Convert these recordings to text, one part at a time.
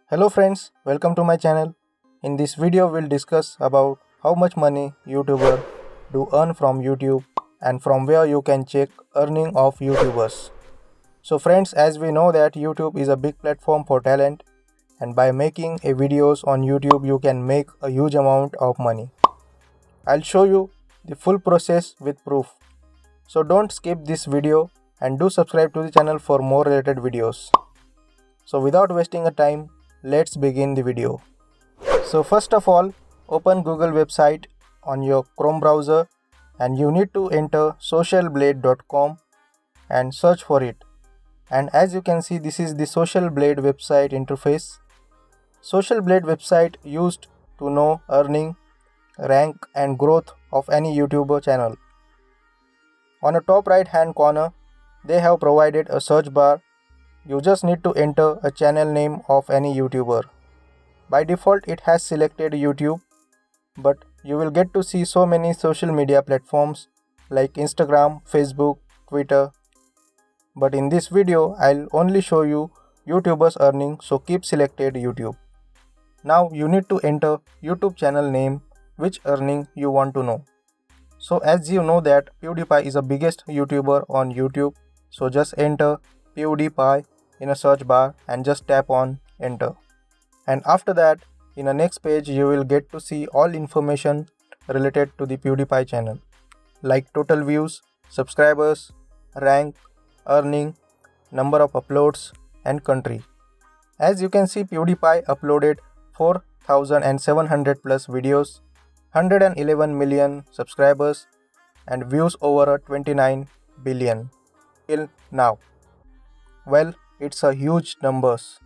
Hello friends, welcome to my channel. In this video we'll discuss about how much money YouTuber do earn from YouTube and from where you can check earning of YouTubers. So friends, as we know that YouTube is a big platform for talent, and by making a videos on YouTube you can make a huge amount of money. I'll show you the full process with proof. So don't skip this video and do subscribe to the channel for more related videos. So without wasting a time, let's begin the video. So first of all, open Google website on your Chrome browser and you need to enter socialblade.com and search for it. And as you can see, this is the Social Blade website interface. Social Blade website used to know earning, rank and growth of any YouTuber channel. On the top right hand corner, they have provided a search bar. You just need to enter a channel name of any YouTuber. By default it has selected YouTube, but you will get to see so many social media platforms like Instagram, Facebook, Twitter. But in this video I'll only show you YouTubers earning, so keep selected YouTube. Now you need to enter YouTube channel name, which earning you want to know. So as you know that PewDiePie is the biggest YouTuber on YouTube, so just enter PewDiePie in a search bar and just tap on enter. And after that, in the next page you will get to see all information related to the PewDiePie channel, like total views, subscribers, rank, earning, number of uploads and country. As you can see, PewDiePie uploaded 4,700 plus videos, 111 million subscribers and views over 29 billion till now. Well, it's a huge numbers.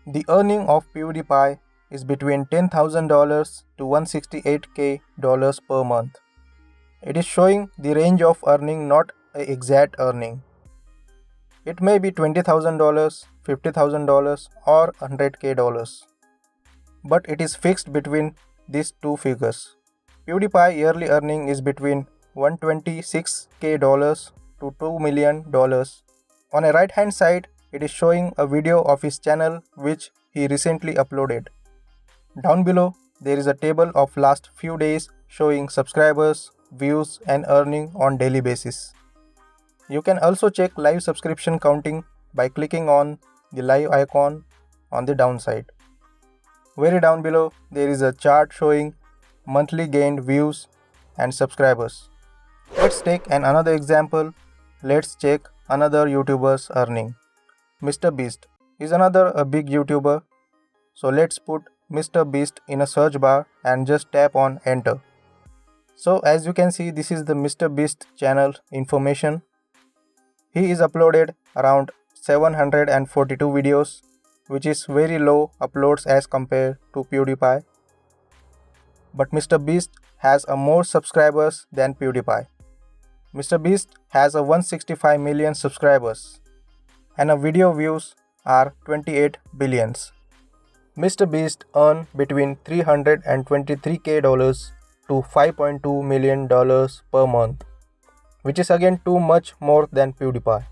The earning of PewDiePie is between $10,000 to $168K per month. It is showing the range of earning, not an exact earning. It may be $20,000, $50,000 or $100K. But it is fixed between these two figures. PewDiePie yearly earning is between $126K to $2 million. On a right hand side, it is showing a video of his channel which he recently uploaded. Down below, there is a table of last few days showing subscribers, views and earning on daily basis. You can also check live subscription counting by clicking on the live icon on the downside. Very down below, there is a chart showing monthly gained views and subscribers. Let's take another example. Let's check another YouTuber's earning. mrbeast is another a big YouTuber. So let's put mrbeast in a search bar and just tap on enter. So as you can see, this is the mrbeast channel information. He is uploaded around 742 videos, which is very low uploads as compared to PewDiePie. But mrbeast has a more subscribers than PewDiePie. mrbeast has a 165 million subscribers and a video views are 28 billions. mrbeast earn between $323K to $5.2 million per month, which is again too much more than PewDiePie.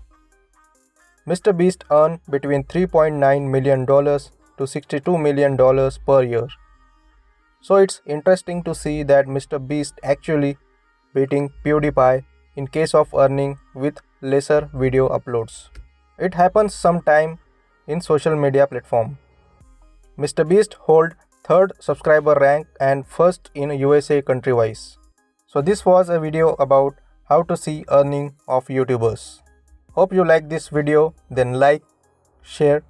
mrbeast earn between $3.9 million to $62 million per year. So it's interesting to see that mrbeast actually beating PewDiePie in case of earning with lesser video uploads. It happens sometime in social media platform. mrbeast hold 3rd subscriber rank and 1st in USA country-wise. So this was a video about how to see earning of YouTubers. Hope you like this video, then like, share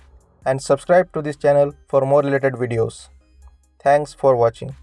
and subscribe to this channel for more related videos. Thanks for watching.